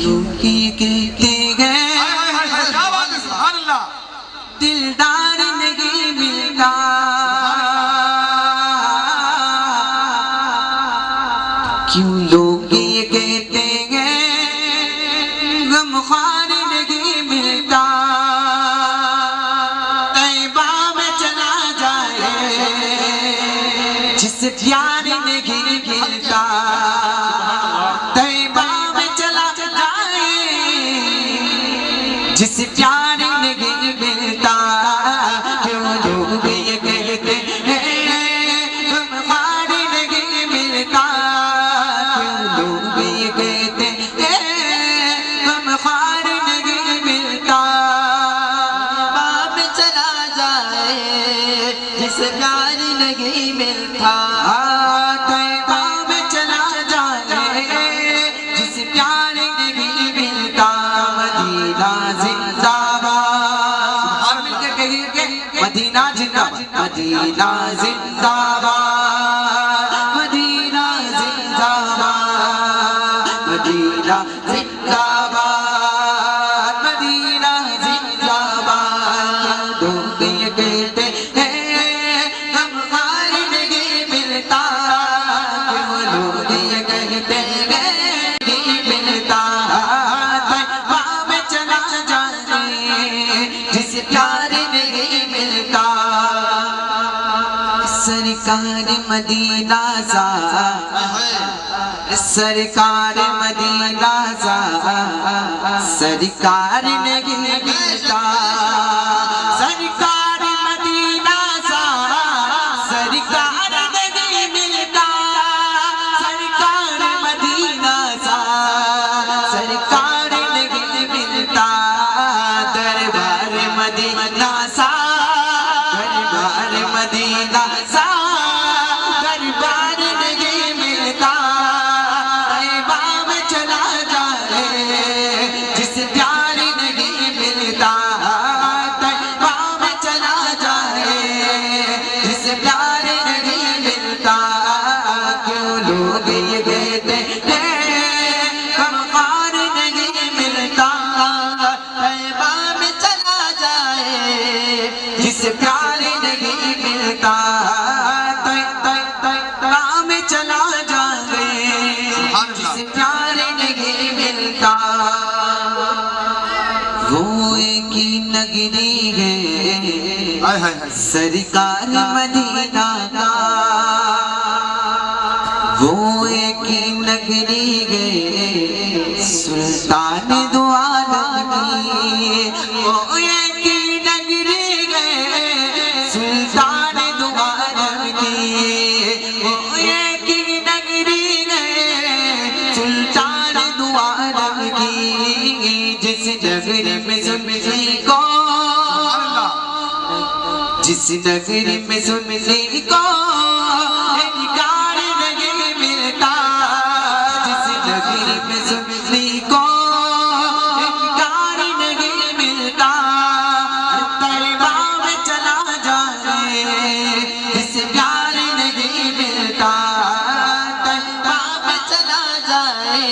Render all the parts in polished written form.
کہتے ہیں دلدار نہیں ملتا، کیوں لوگ یہ کہتے ہیں غمخوار نہیں ملتا، طیبہ میں چلا جائے جس پیار نہیں ملتا، جس پیار نہیں ملتا، کیوں لوگ یہ کہتے ہیں غمخوار نہیں ملتا، کیوں لوگ یہ کہتے ہیں غمخوار نہیں ملتا، باپ چلا جائے جس پیار نہیں ملتا، طیبہ میں چلا جائے جس پیار نہیں ملتا، مدینہ زندہ باد، اور مل کے کہیے کہ مدینہ زندہ باد، مدینہ زندہ باد، مدینہ زندہ باد، مدینہ زندہ باد، مدینہ زندہ باد، لوگ یہ کہتے ہیں غمخوار نہیں ملتا، کیوں لوگ یہ کہتے ہیں نہیں ملتا، جس پیار نہیں ملتا، سرکار مدینہ سرکار مدینہ سرکار نہیں ملتا، سرکار مدینہ سرکار نہیں ملتا، سرکار مدینہ سرکار نہیں ملتا، دربار مدینہ سا دربار مدینہ سا دربار نہیں ملتا، طیبہ میں چلا جائے جس پیار نہیں ملتا، طیبہ میں چلا جائے جس پیار نہیں ملتا، کیوں لوگ یہ کہتے ہیں غمخوار نہیں ملتا، طیبہ میں چلا جائے جس پیار نہیں ملتا، طیبہ میں چلا جائے جس پیار نہیں ملتا، وہ ایک ہی نگری ہے سرکار مدینہ کا، وہ ایک ہی نگری ہے سلطان دو عالم کی، وہ ایک ہی نگری ہے سلطان دو عالم کی، وہ ایک ہی نگری ہے سلطان دو عالم کی، جس نگری میں سنی کو جس نگری میں سنی کو انکار نہیں ملتا، جس نگری میں سنی کو انکار نہیں ملتا، طیبہ میں چلا جائے جس پیار نہیں ملتا، طیبہ میں چلا جائے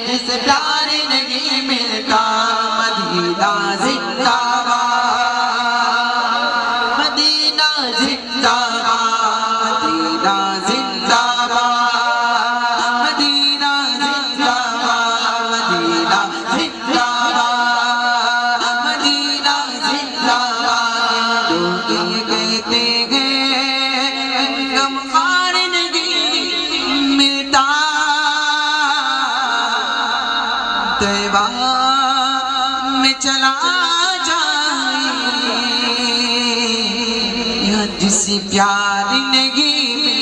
جس پیار نہیں ملتا، مدینہ زندہ باد، مدینہ زندہ باد، مدینہ زندہ باد، مدینہ زندہ باد، مدینہ زندہ باد، مدینہ زندہ باد، لوگ یہ کہتے ہیں غمخوار نہیں ملتا، طیبہ میں چلا جائے جس پیار نہیں